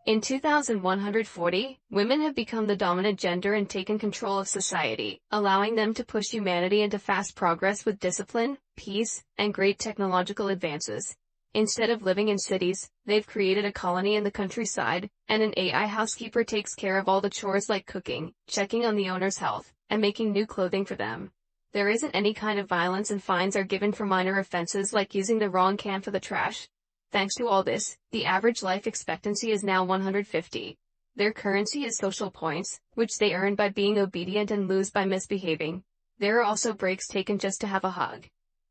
In 2140, women have become the dominant gender and taken control of society, allowing them to push humanity into fast progress with discipline, peace, and great technological advances. Instead of living in cities, they've created a colony in the countryside, and an AI housekeeper takes care of all the chores like cooking, checking on the owner's health, and making new clothing for them. There isn't any kind of violence, and fines are given for minor offenses like using the wrong can for the trash. Thanks to all this, the average life expectancy is now 150. Their currency is social points, which they earn by being obedient and lose by misbehaving. There are also breaks taken just to have a hug.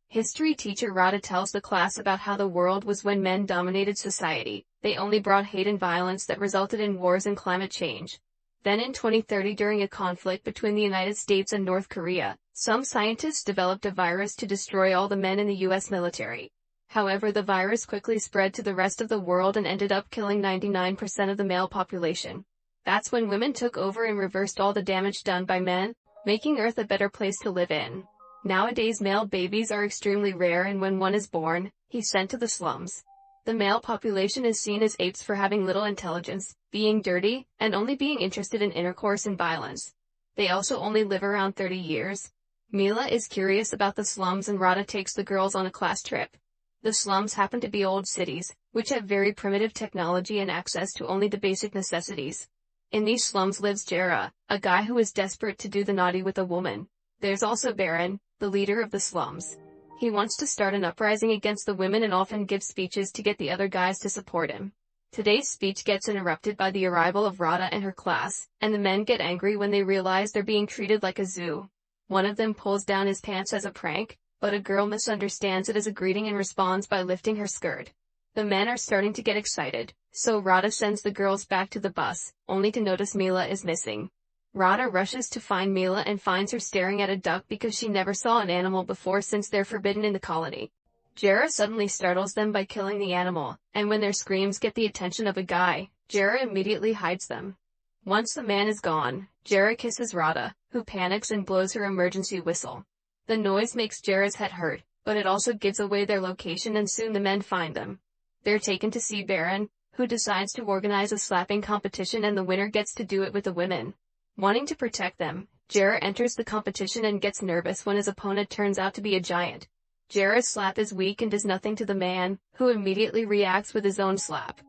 History teacher Radha tells the class about how the world was when men dominated society. They only brought hate and violence that resulted in wars and climate change. Then in 2030, during a conflict between the United States and North Korea, some scientists developed a virus to destroy all the men in the US military. However, the virus quickly spread to the rest of the world and ended up killing 99% of the male population. That's when women took over and reversed all the damage done by men, making Earth a better place to live in. Nowadays, male babies are extremely rare, and when one is born, he's sent to the slums. The male population is seen as apes for having little intelligence, being dirty, and only being interested in intercourse and violence. They also only live around 30 years. Mila is curious about the slums, and Radha takes the girls on a class trip. The slums happen to be old cities, which have very primitive technology and access to only the basic necessities. In these slums lives Jara, a guy who is desperate to do the naughty with a woman. There's also Baron, the leader of the slums. He wants to start an uprising against the women and often gives speeches to get the other guys to support him. Today's speech gets interrupted by the arrival of Radha and her class, and the men get angry when they realize they're being treated like a zoo. One of them pulls down his pants as a prank, but a girl misunderstands it as a greeting and responds by lifting her skirt. The men are starting to get excited, so Radha sends the girls back to the bus, only to notice Mila is missing. Radha rushes to find Mila and finds her staring at a duck because she never saw an animal before, since they're forbidden in the colony. Jara suddenly startles them by killing the animal, and when their screams get the attention of a guy, Jara immediately hides them. Once the man is gone, Jara kisses Radha, who panics and blows her emergency whistle. The noise makes Jara's head hurt, but it also gives away their location, and soon the men find them. They're taken to see Baron, who decides to organize a slapping competition, and the winner gets to do it with the women. Wanting to protect them, Jara enters the competition and gets nervous when his opponent turns out to be a giant. Jara's slap is weak and does nothing to the man, who immediately reacts with his own slap.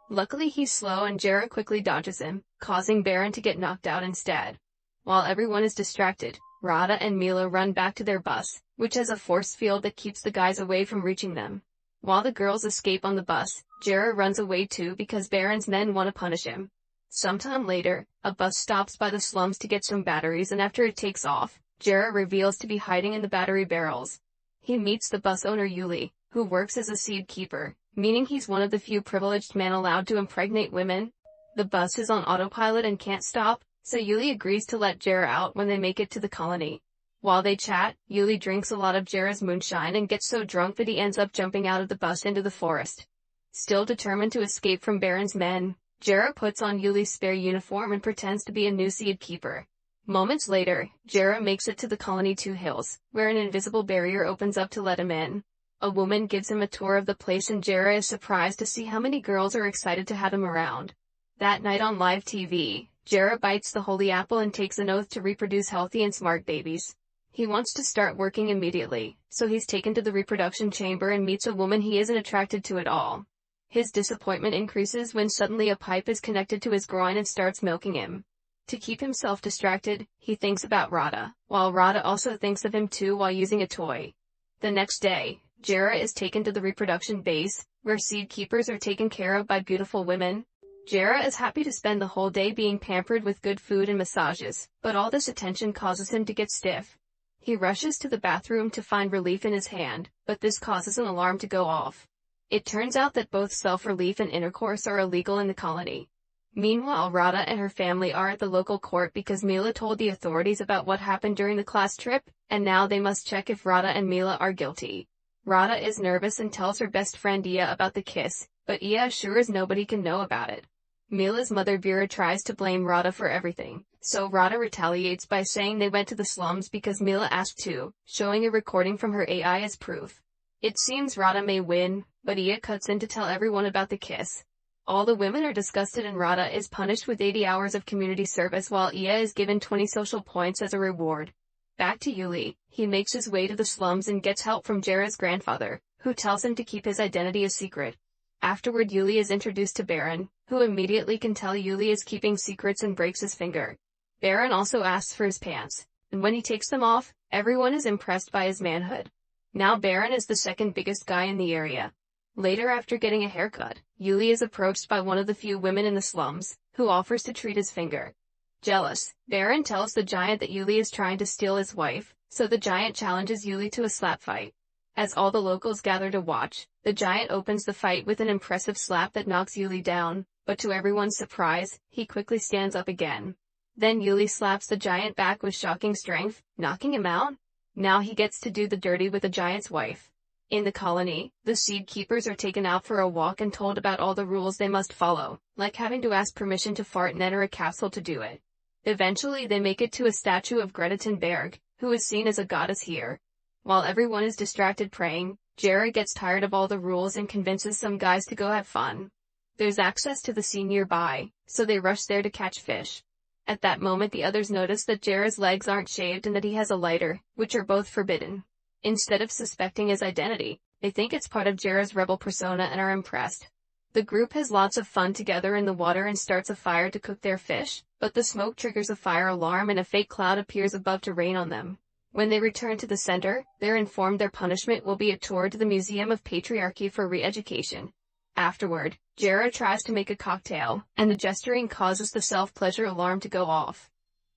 Luckily he's slow and Jara quickly dodges him, causing Baron to get knocked out instead. While everyone is distracted, Radha and Mila run back to their bus, which has a force field that keeps the guys away from reaching them. While the girls escape on the bus, Jara runs away too because Baron's men want to punish him. Sometime later, a bus stops by the slums to get some batteries, and after it takes off, Jara reveals to be hiding in the battery barrels. He meets the bus owner Yuli, who works as a seed keeper, meaning he's one of the few privileged men allowed to impregnate women. The bus is on autopilot and can't stop, so Yuli agrees to let Jara out when they make it to the colony. While they chat, Yuli drinks a lot of Jara's moonshine and gets so drunk that he ends up jumping out of the bus into the forest. Still determined to escape from Baron's men, Jara puts on Yuli's spare uniform and pretends to be a new seed keeper. Moments later, Jara makes it to the colony 2 Hills, where an invisible barrier opens up to let him in. A woman gives him a tour of the place, and Jara is surprised to see how many girls are excited to have him around. That night on live TV, Jara bites the holy apple and takes an oath to reproduce healthy and smart babies. He wants to start working immediately, so he's taken to the reproduction chamber and meets a woman he isn't attracted to at all. His disappointment increases when suddenly a pipe is connected to his groin and starts milking him. To keep himself distracted, he thinks about Radha, while Radha also thinks of him too while using a toy. The next day, Jara is taken to the reproduction base, where seed keepers are taken care of by beautiful women. Jara is happy to spend the whole day being pampered with good food and massages, but all this attention causes him to get stiff. He rushes to the bathroom to find relief in his hand, but this causes an alarm to go off. It turns out that both self-relief and intercourse are illegal in the colony. Meanwhile, Radha and her family are at the local court because Mila told the authorities about what happened during the class trip, and now they must check if Radha and Mila are guilty. Radha is nervous and tells her best friend Iya about the kiss, but Iya assures nobody can know about it. Mila's mother Vera tries to blame Radha for everything, so Radha retaliates by saying they went to the slums because Mila asked to, showing a recording from her AI as proof. It seems Radha may win, but Iya cuts in to tell everyone about the kiss. All the women are disgusted and Rada is punished with 80 hours of community service while Iya is given 20 social points as a reward. Back to Yuli, he makes his way to the slums and gets help from Jera's grandfather, who tells him to keep his identity a secret. Afterward, Yuli is introduced to Baron, who immediately can tell Yuli is keeping secrets and breaks his finger. Baron also asks for his pants, and when he takes them off, everyone is impressed by his manhood. Now Baron is the second biggest guy in the area. Later, after getting a haircut, Yuli is approached by one of the few women in the slums, who offers to treat his finger. Jealous, Baron tells the giant that Yuli is trying to steal his wife, so the giant challenges Yuli to a slap fight. As all the locals gather to watch, the giant opens the fight with an impressive slap that knocks Yuli down, but to everyone's surprise, he quickly stands up again. Then Yuli slaps the giant back with shocking strength, knocking him out. Now he gets to do the dirty with the giant's wife. In the colony, the seed keepers are taken out for a walk and told about all the rules they must follow, like having to ask permission to fart and enter a capsule to do it. Eventually they make it to a statue of Greta Thunberg, who is seen as a goddess here. While everyone is distracted praying, Jera gets tired of all the rules and convinces some guys to go have fun. There's access to the sea nearby, so they rush there to catch fish. At that moment the others notice that Jera's legs aren't shaved and that he has a lighter, which are both forbidden. Instead of suspecting his identity, they think it's part of Jera's rebel persona and are impressed. The group has lots of fun together in the water and starts a fire to cook their fish, but the smoke triggers a fire alarm and a fake cloud appears above to rain on them. When they return to the center, they're informed their punishment will be a tour to the Museum of Patriarchy for re-education. Afterward, Jera tries to make a cocktail, and the gesturing causes the self-pleasure alarm to go off.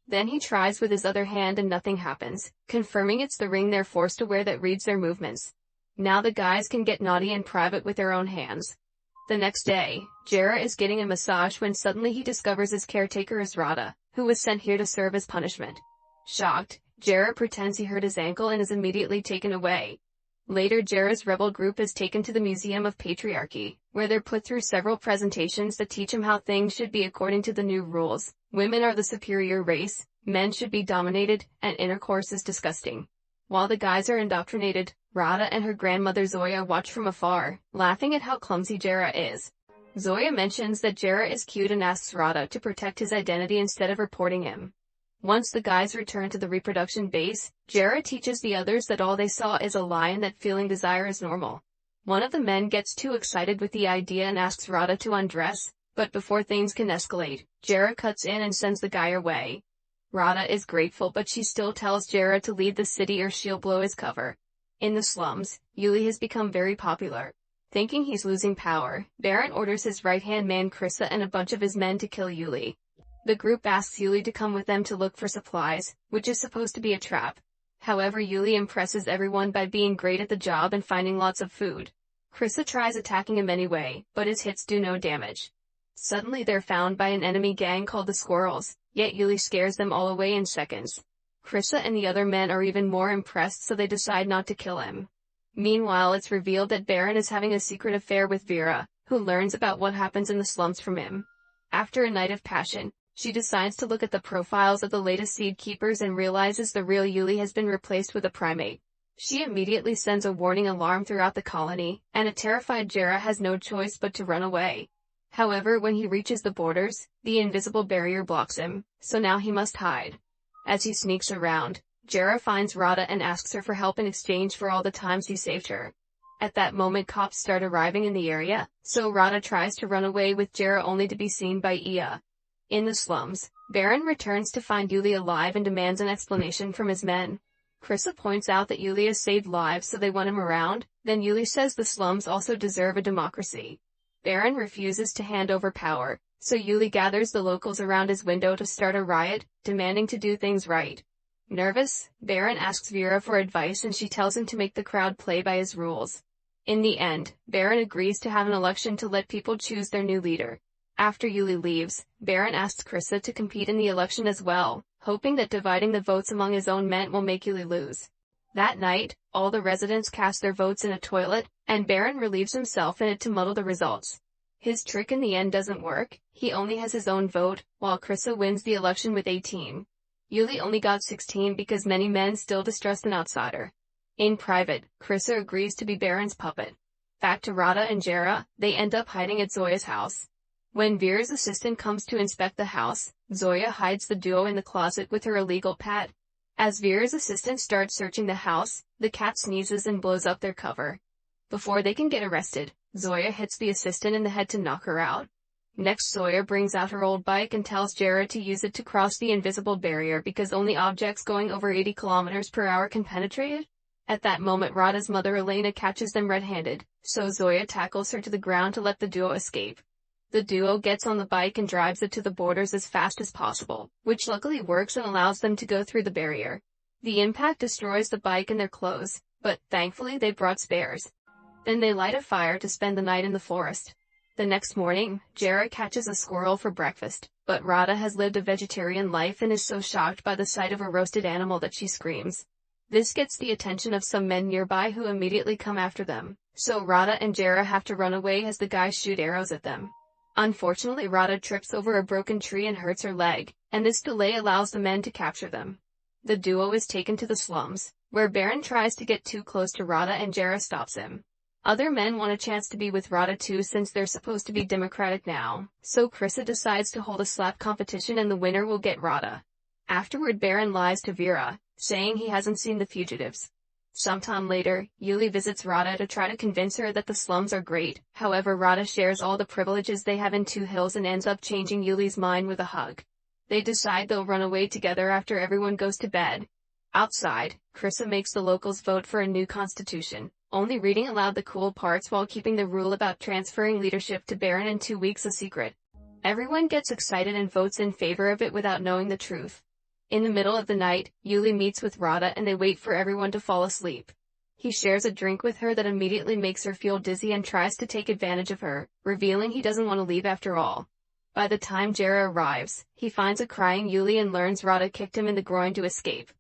Then he tries with his other hand and nothing happens, confirming it's the ring they're forced to wear that reads their movements. Now the guys can get naughty in private with their own hands. The next day, Jera is getting a massage when suddenly he discovers his caretaker is Rada, who was sent here to serve as punishment. Shocked, Jera pretends he hurt his ankle and is immediately taken away. Later, Jera's rebel group is taken to the Museum of Patriarchy, where they're put through several presentations that teach him how things should be according to the new rules. Women are the superior race, men should be dominated, and intercourse is disgusting. While the guys are indoctrinated, Rada and her grandmother Zoya watch from afar, laughing at how clumsy Jera is. Zoya mentions that Jera is cute and asks Rada to protect his identity instead of reporting him. Once the guys return to the reproduction base, Jera teaches the others that all they saw is a lie and that feeling desire is normal. One of the men gets too excited with the idea and asks Rada to undress, but before things can escalate, Jera cuts in and sends the guy away. Rada is grateful but she still tells Jera to leave the city or she'll blow his cover. In the slums, Yuli has become very popular. Thinking he's losing power, Baron orders his right-hand man Krissa and a bunch of his men to kill Yuli. The group asks Yuli to come with them to look for supplies, which is supposed to be a trap. However, Yuli impresses everyone by being great at the job and finding lots of food. Krissa tries attacking him anyway, but his hits do no damage. Suddenly they're found by an enemy gang called the Squirrels, yet Yuli scares them all away in seconds. Krissa and the other men are even more impressed, so they decide not to kill him. Meanwhile, it's revealed that Baron is having a secret affair with Vera, who learns about what happens in the slums from him. After a night of passion, she decides to look at the profiles of the latest seed keepers and realizes the real Yuli has been replaced with a primate. She immediately sends a warning alarm throughout the colony, and a terrified Jera has no choice but to run away. However, when he reaches the borders, the invisible barrier blocks him, so now he must hide. As he sneaks around, Jera finds Rada and asks her for help in exchange for all the times he saved her. At that moment cops start arriving in the area, so Rada tries to run away with Jera only to be seen by Iya. In the slums, Baron returns to find Yuli alive and demands an explanation from his men. Krissa points out that Yuli has saved lives so they want him around, then Yuli says the slums also deserve a democracy. Baron refuses to hand over power, so Yuli gathers the locals around his window to start a riot, demanding to do things right. Nervous, Baron asks Vera for advice and she tells him to make the crowd play by his rules. In the end, Baron agrees to have an election to let people choose their new leader. After Yuli leaves, Baron asks Krissa to compete in the election as well, hoping that dividing the votes among his own men will make Yuli lose. That night, all the residents cast their votes in a toilet, and Baron relieves himself in it to muddle the results. His trick in the end doesn't work, he only has his own vote, while Krissa wins the election with 18. Yuli only got 16 because many men still distrust an outsider. In private, Krissa agrees to be Baron's puppet. Back to Rada and Jera, they end up hiding at Zoya's house. When Vera's assistant comes to inspect the house, Zoya hides the duo in the closet with her illegal pet. As Vera's assistant starts searching the house, the cat sneezes and blows up their cover. Before they can get arrested, Zoya hits the assistant in the head to knock her out. Next, Zoya brings out her old bike and tells Jera to use it to cross the invisible barrier because only objects going over 80 kilometers per hour can penetrate it. At that moment, Rada's mother Elena catches them red-handed, so Zoya tackles her to the ground to let the duo escape. The duo gets on the bike and drives it to the borders as fast as possible, which luckily works and allows them to go through the barrier. The impact destroys the bike and their clothes, but thankfully they brought spares. Then they light a fire to spend the night in the forest. The next morning, Jera catches a squirrel for breakfast, but Rada has lived a vegetarian life and is so shocked by the sight of a roasted animal that she screams. This gets the attention of some men nearby who immediately come after them, so Rada and Jera have to run away as the guys shoot arrows at them. Unfortunately, Rada trips over a broken tree and hurts her leg, and this delay allows the men to capture them. The duo is taken to the slums, where Baron tries to get too close to Rada and Jera stops him. Other men want a chance to be with Rada too since they're supposed to be democratic now, so Krissa decides to hold a slap competition and the winner will get Rada. Afterward, Baron lies to Vera, saying he hasn't seen the fugitives. Sometime later, Yuli visits Rada to try to convince her that the slums are great. However, Rada shares all the privileges they have in Two Hills and ends up changing Yuli's mind with a hug. They decide they'll run away together after everyone goes to bed. Outside, Krissa makes the locals vote for a new constitution, only reading aloud the cool parts while keeping the rule about transferring leadership to Baron in 2 weeks a secret. Everyone gets excited and votes in favor of it without knowing the truth. In the middle of the night, Yuli meets with Rada and they wait for everyone to fall asleep. He shares a drink with her that immediately makes her feel dizzy and tries to take advantage of her, revealing he doesn't want to leave after all. By the time Jera arrives, he finds a crying Yuli and learns Rada kicked him in the groin to escape.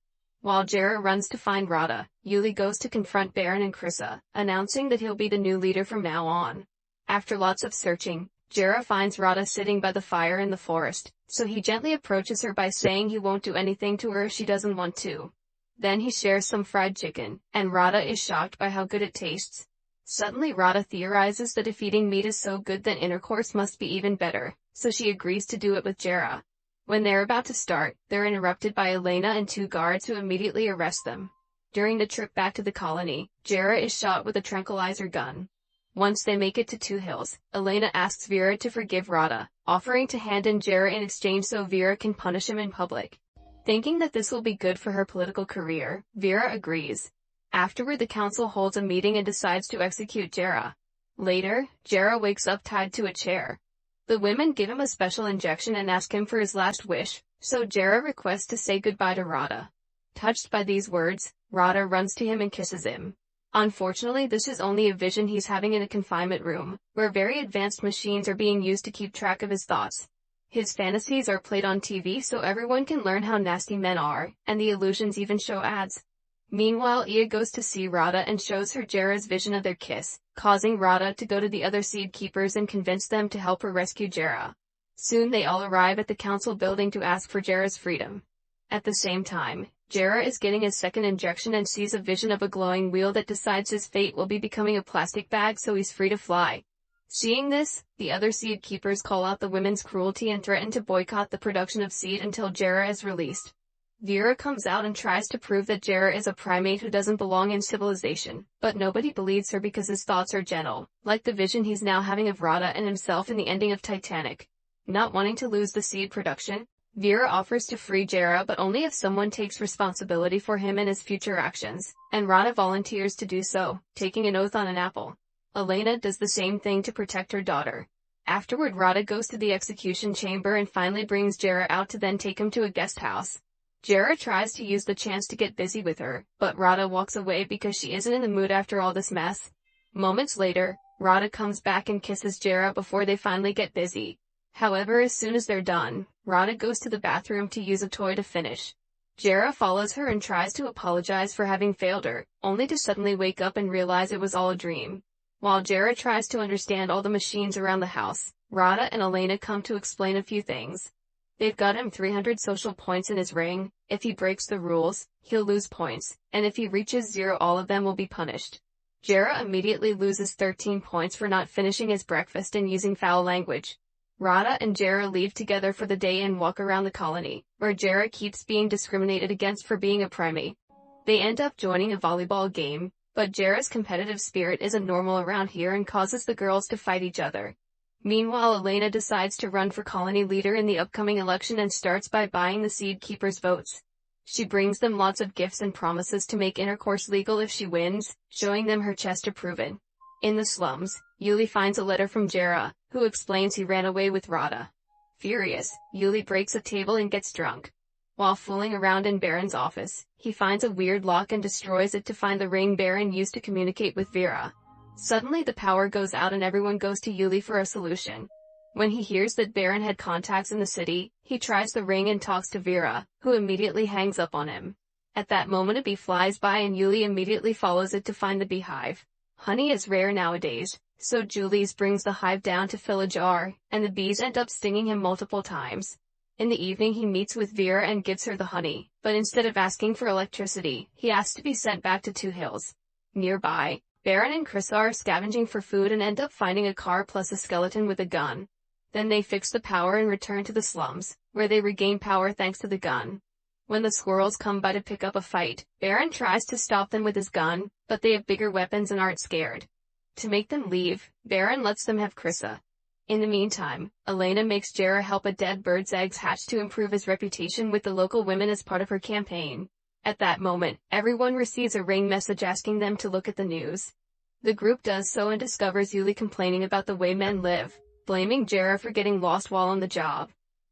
While Jera runs to find Rada, Yuli goes to confront Baron and Krissa, announcing that he'll be the new leader from now on. After lots of searching, Jera finds Rada sitting by the fire in the forest, so he gently approaches her by saying he won't do anything to her if she doesn't want to. Then he shares some fried chicken, and Rada is shocked by how good it tastes. Suddenly Rada theorizes that if eating meat is so good then intercourse must be even better, so she agrees to do it with Jera. When they're about to start, they're interrupted by Elena and 2 guards who immediately arrest them. During the trip back to the colony, Jera is shot with a tranquilizer gun. Once they make it to Two Hills, Elena asks Vera to forgive Rada, offering to hand in Jera in exchange so Vera can punish him in public. Thinking that this will be good for her political career, Vera agrees. Afterward, the council holds a meeting and decides to execute Jera. Later, Jera wakes up tied to a chair. The women give him a special injection and ask him for his last wish, so Jera requests to say goodbye to Rada. Touched by these words, Rada runs to him and kisses him. Unfortunately, this is only a vision he's having in a confinement room, where very advanced machines are being used to keep track of his thoughts. His fantasies are played on TV so everyone can learn how nasty men are, and the illusions even show ads. Meanwhile, Ia goes to see Rada and shows her Jera's vision of their kiss, causing Rada to go to the other seed keepers and convince them to help her rescue Jera. Soon they all arrive at the council building to ask for Jera's freedom. At the same time, Jera is getting his second injection and sees a vision of a glowing wheel that decides his fate will be becoming a plastic bag so he's free to fly. Seeing this, the other seed keepers call out the women's cruelty and threaten to boycott the production of seed until Jera is released. Vera comes out and tries to prove that Jera is a primate who doesn't belong in civilization, but nobody believes her because his thoughts are gentle, like the vision he's now having of Rada and himself in the ending of Titanic. Not wanting to lose the seed production, Vera offers to free Jera but only if someone takes responsibility for him and his future actions, and Rada volunteers to do so, taking an oath on an apple. Elena does the same thing to protect her daughter. Afterward, Rada goes to the execution chamber and finally brings Jera out to then take him to a guest house. Jera tries to use the chance to get busy with her, but Rada walks away because she isn't in the mood after all this mess. Moments later, Rada comes back and kisses Jera before they finally get busy. However, as soon as they're done, Rada goes to the bathroom to use a toy to finish. Jera follows her and tries to apologize for having failed her, only to suddenly wake up and realize it was all a dream. While Jera tries to understand all the machines around the house, Rada and Elena come to explain a few things. They've got him 300 social points in his ring. If he breaks the rules, he'll lose points, and if he reaches 0 all of them will be punished. Jera immediately loses 13 points for not finishing his breakfast and using foul language. Rada and Jera leave together for the day and walk around the colony, where Jera keeps being discriminated against for being a primate. They end up joining a volleyball game, but Jera's competitive spirit isn't normal around here and causes the girls to fight each other. Meanwhile, Elena decides to run for colony leader in the upcoming election and starts by buying the Seed Keepers' votes. She brings them lots of gifts and promises to make intercourse legal if she wins, showing them her chest to prove it. In the slums, Yuli finds a letter from Jera, who explains he ran away with Rada. Furious, Yuli breaks a table and gets drunk. While fooling around in Baron's office, he finds a weird lock and destroys it to find the ring Baron used to communicate with Vera. Suddenly the power goes out and everyone goes to Yuli for a solution. When he hears that Baron had contacts in the city, he tries the ring and talks to Vera, who immediately hangs up on him. At that moment a bee flies by and Yuli immediately follows it to find the beehive. Honey is rare nowadays, so Julius brings the hive down to fill a jar, and the bees end up stinging him multiple times. In the evening he meets with Vera and gives her the honey, but instead of asking for electricity, he asks to be sent back to Two Hills. Nearby, Baron and Chris are scavenging for food and end up finding a car plus a skeleton with a gun. Then they fix the power and return to the slums, where they regain power thanks to the gun. When the squirrels come by to pick up a fight, Baron tries to stop them with his gun, but they have bigger weapons and aren't scared. To make them leave, Baron lets them have Krissa. In the meantime, Elena makes Jera help a dead bird's eggs hatch to improve his reputation with the local women as part of her campaign. At that moment, everyone receives a ring message asking them to look at the news. The group does so and discovers Yuli complaining about the way men live, blaming Jera for getting lost while on the job.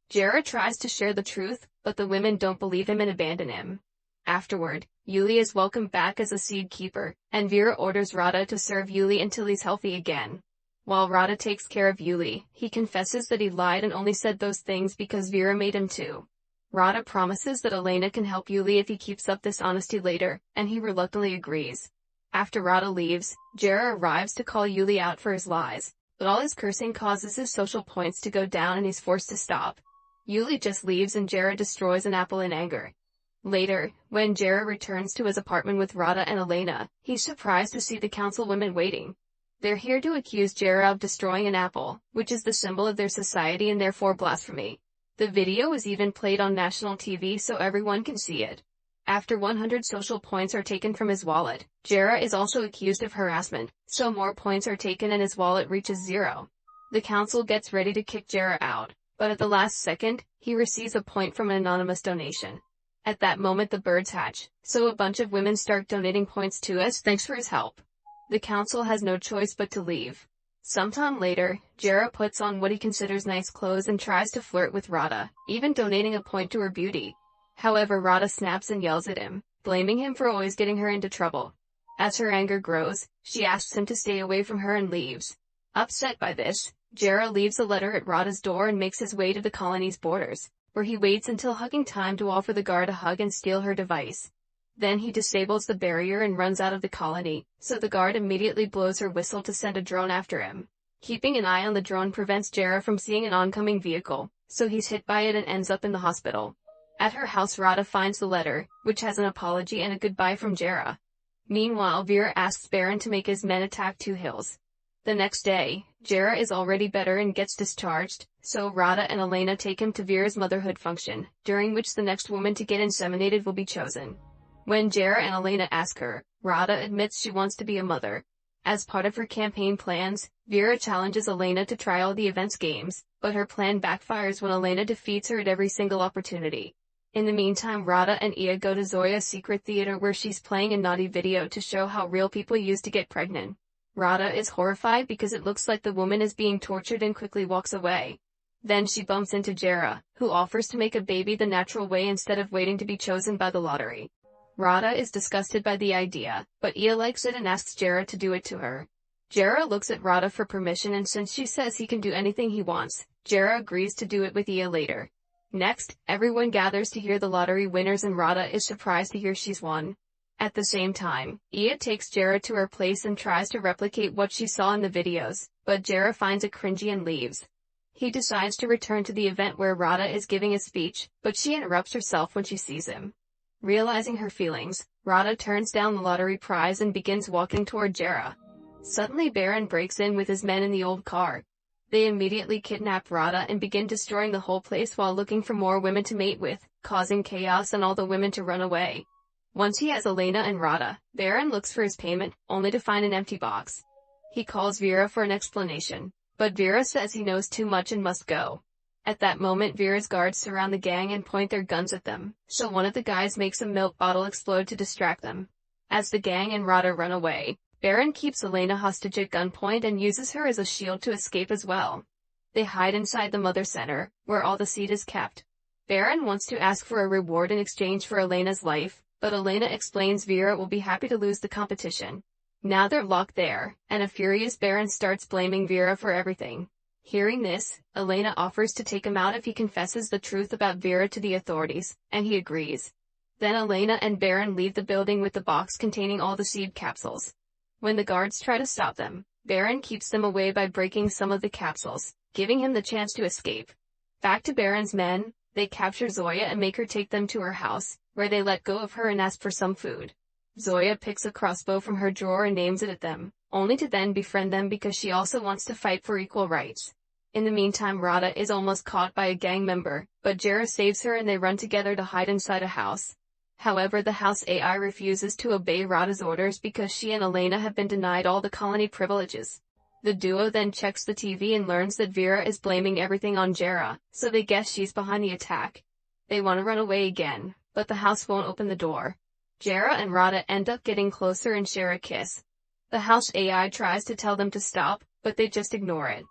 Jera tries to share the truth, but the women don't believe him and abandon him. Afterward, Yuli is welcomed back as a seed keeper, and Vera orders Rada to serve Yuli until he's healthy again. While Rada takes care of Yuli, he confesses that he lied and only said those things because Vera made him to. Rada promises that Elena can help Yuli if he keeps up this honesty later, and he reluctantly agrees. After Rada leaves, Jera arrives to call Yuli out for his lies, but all his cursing causes his social points to go down and he's forced to stop. Yuli just leaves and Jera destroys an apple in anger. Later, when Jera returns to his apartment with Rada and Elena, he's surprised to see the councilwomen waiting. They're here to accuse Jera of destroying an apple, which is the symbol of their society and therefore blasphemy. The video is even played on national TV so everyone can see it. After 100 social points are taken from his wallet, Jera is also accused of harassment, so more points are taken and his wallet reaches 0. The council gets ready to kick Jera out, but at the last second, he receives a point from an anonymous donation. At that moment the birds hatch, so a bunch of women start donating points to us thanks for his help. The council has no choice but to leave. Sometime later, Jera puts on what he considers nice clothes and tries to flirt with Rada, even donating a point to her beauty. However, Rada snaps and yells at him, blaming him for always getting her into trouble. As her anger grows, she asks him to stay away from her and leaves. Upset by this, Jera leaves a letter at Rada's door and makes his way to the colony's borders, where he waits until hugging time to offer the guard a hug and steal her device. Then he disables the barrier and runs out of the colony, so the guard immediately blows her whistle to send a drone after him. Keeping an eye on the drone prevents Jera from seeing an oncoming vehicle, so he's hit by it and ends up in the hospital. At her house Rada finds the letter, which has an apology and a goodbye from Jera. Meanwhile Vera asks Baron to make his men attack Two Hills. The next day, Jera is already better and gets discharged, so Rada and Elena take him to Vera's motherhood function, during which the next woman to get inseminated will be chosen. When Jera and Elena ask her, Rada admits she wants to be a mother. As part of her campaign plans, Vera challenges Elena to try all the events games, but her plan backfires when Elena defeats her at every single opportunity. In the meantime Rada and Ia go to Zoya's secret theater where she's playing a naughty video to show how real people used to get pregnant. Rada is horrified because it looks like the woman is being tortured and quickly walks away. Then she bumps into Jera, who offers to make a baby the natural way instead of waiting to be chosen by the lottery. Rada is disgusted by the idea, but Ia likes it and asks Jera to do it to her. Jera looks at Rada for permission and since she says he can do anything he wants, Jera agrees to do it with Ia later. Next, everyone gathers to hear the lottery winners and Rada is surprised to hear she's won. At the same time, Ia takes Jera to her place and tries to replicate what she saw in the videos, but Jera finds it cringy and leaves. He decides to return to the event where Rada is giving a speech, but she interrupts herself when she sees him. Realizing her feelings, Rada turns down the lottery prize and begins walking toward Jera. Suddenly Baron breaks in with his men in the old car. They immediately kidnap Rada and begin destroying the whole place while looking for more women to mate with, causing chaos and all the women to run away. Once he has Elena and Rada, Baron looks for his payment, only to find an empty box. He calls Vera for an explanation, but Vera says he knows too much and must go. At that moment Vera's guards surround the gang and point their guns at them, so one of the guys makes a milk bottle explode to distract them. As the gang and Rada run away, Baron keeps Elena hostage at gunpoint and uses her as a shield to escape as well. They hide inside the Mother Center, where all the seed is kept. Baron wants to ask for a reward in exchange for Elena's life, but Elena explains Vera will be happy to lose the competition. Now they're locked there, and a furious Baron starts blaming Vera for everything. Hearing this, Elena offers to take him out if he confesses the truth about Vera to the authorities, and he agrees. Then Elena and Baron leave the building with the box containing all the seed capsules. When the guards try to stop them, Baron keeps them away by breaking some of the capsules, giving him the chance to escape. Back to Baron's men, they capture Zoya and make her take them to her house, where they let go of her and ask for some food. Zoya picks a crossbow from her drawer and aims it at them, only to then befriend them because she also wants to fight for equal rights. In the meantime Rada is almost caught by a gang member, but Jera saves her and they run together to hide inside a house. However, the house AI refuses to obey Rada's orders because she and Elena have been denied all the colony privileges. The duo then checks the TV and learns that Vera is blaming everything on Jera, so they guess she's behind the attack. They want to run away again, but the house won't open the door. Jera and Rada end up getting closer and share a kiss. The house AI tries to tell them to stop, but they just ignore it.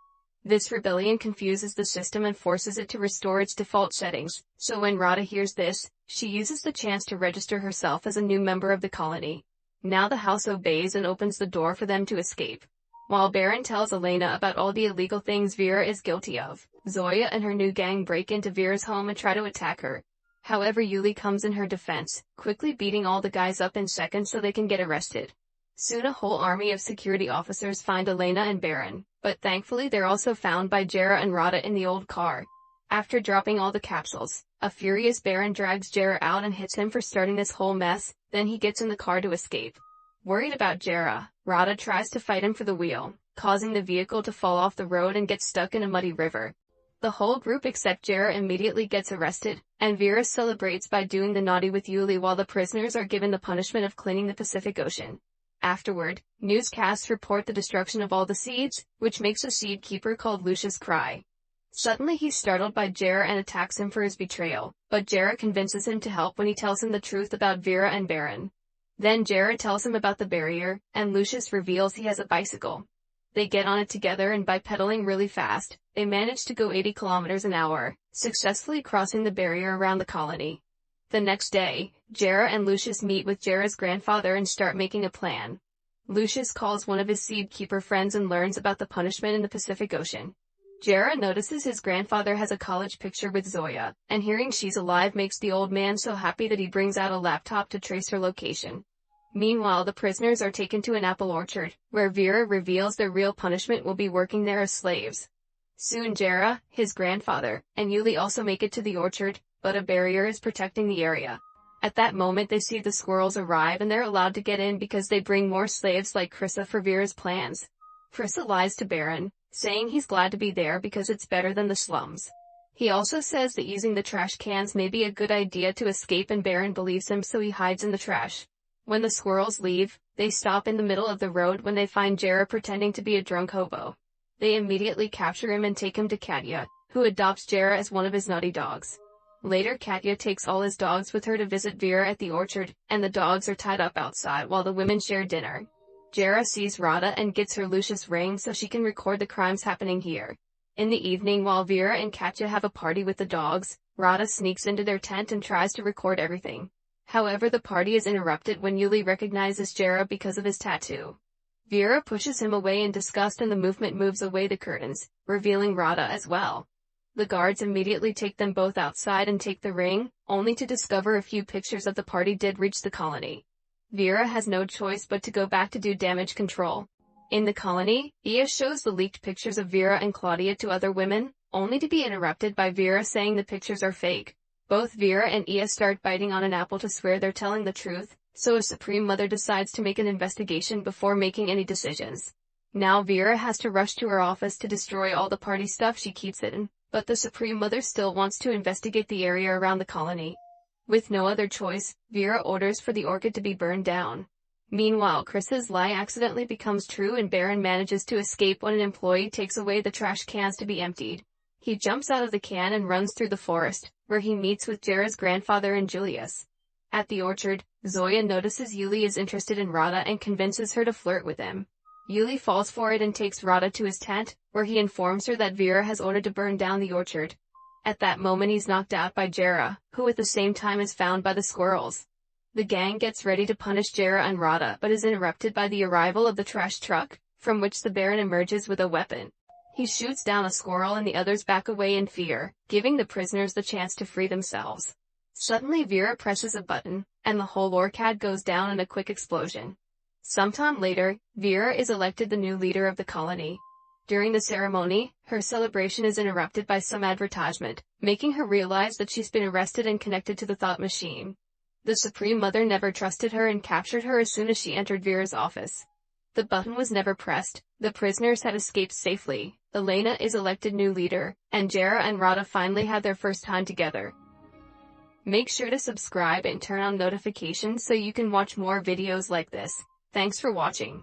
This rebellion confuses the system and forces it to restore its default settings, so when Rada hears this, she uses the chance to register herself as a new member of the colony. Now the house obeys and opens the door for them to escape. While Baron tells Elena about all the illegal things Vera is guilty of, Zoya and her new gang break into Vera's home and try to attack her. However, Yuli comes in her defense, quickly beating all the guys up in seconds so they can get arrested. Soon a whole army of security officers find Elena and Baron, but thankfully they're also found by Jera and Rada in the old car. After dropping all the capsules, a furious Baron drags Jera out and hits him for starting this whole mess, then he gets in the car to escape. Worried about Jera, Rada tries to fight him for the wheel, causing the vehicle to fall off the road and get stuck in a muddy river. The whole group except Jera immediately gets arrested, and Vera celebrates by doing the naughty with Yuli while the prisoners are given the punishment of cleaning the Pacific Ocean. Afterward, newscasts report the destruction of all the seeds, which makes a seed keeper called Lucius cry. Suddenly he's startled by Jera and attacks him for his betrayal, but Jera convinces him to help when he tells him the truth about Vera and Baron. Then Jera tells him about the barrier, and Lucius reveals he has a bicycle. They get on it together and by pedaling really fast, they manage to go 80 kilometers an hour, successfully crossing the barrier around the colony. The next day, Jera and Lucius meet with Jera's grandfather and start making a plan. Lucius calls one of his seed keeper friends and learns about the punishment in the Pacific Ocean. Jera notices his grandfather has a college picture with Zoya, and hearing she's alive makes the old man so happy that he brings out a laptop to trace her location. Meanwhile, the prisoners are taken to an apple orchard, where Vera reveals their real punishment will be working there as slaves. Soon Jera, his grandfather, and Yuli also make it to the orchard, but a barrier is protecting the area. At that moment they see the squirrels arrive and they're allowed to get in because they bring more slaves like Krissa for Vera's plans. Krissa lies to Baron, saying he's glad to be there because it's better than the slums. He also says that using the trash cans may be a good idea to escape and Baron believes him so he hides in the trash. When the squirrels leave, they stop in the middle of the road when they find Jera pretending to be a drunk hobo. They immediately capture him and take him to Katya, who adopts Jera as one of his naughty dogs. Later Katya takes all his dogs with her to visit Vera at the orchard, and the dogs are tied up outside while the women share dinner. Jera sees Rada and gets her Lucius ring so she can record the crimes happening here. In the evening while Vera and Katya have a party with the dogs, Rada sneaks into their tent and tries to record everything. However, the party is interrupted when Yuli recognizes Jera because of his tattoo. Vera pushes him away in disgust and the movement moves away the curtains, revealing Rada as well. The guards immediately take them both outside and take the ring, only to discover a few pictures of the party did reach the colony. Vera has no choice but to go back to do damage control. In the colony, Ia shows the leaked pictures of Vera and Claudia to other women, only to be interrupted by Vera saying the pictures are fake. Both Vera and Ia start biting on an apple to swear they're telling the truth, so a Supreme Mother decides to make an investigation before making any decisions. Now Vera has to rush to her office to destroy all the party stuff she keeps hidden, but the Supreme Mother still wants to investigate the area around the colony. With no other choice, Vera orders for the orchid to be burned down. Meanwhile, Chris's lie accidentally becomes true and Baron manages to escape when an employee takes away the trash cans to be emptied. He jumps out of the can and runs through the forest, where he meets with Jera's grandfather and Julius. At the orchard, Zoya notices Yuli is interested in Rada and convinces her to flirt with him. Yuli falls for it and takes Rada to his tent, where he informs her that Vera has ordered to burn down the orchard. At that moment he's knocked out by Jera, who at the same time is found by the squirrels. The gang gets ready to punish Jera and Rada but is interrupted by the arrival of the trash truck, from which the Baron emerges with a weapon. He shoots down a squirrel and the others back away in fear, giving the prisoners the chance to free themselves. Suddenly Vera presses a button, and the whole orchid goes down in a quick explosion. Sometime later, Vera is elected the new leader of the colony. During the ceremony, her celebration is interrupted by some advertisement, making her realize that she's been arrested and connected to the Thought Machine. The Supreme Mother never trusted her and captured her as soon as she entered Vera's office. The button was never pressed, the prisoners had escaped safely, Elena is elected new leader, and Jera and Rada finally had their first time together. Make sure to subscribe and turn on notifications so you can watch more videos like this. Thanks for watching.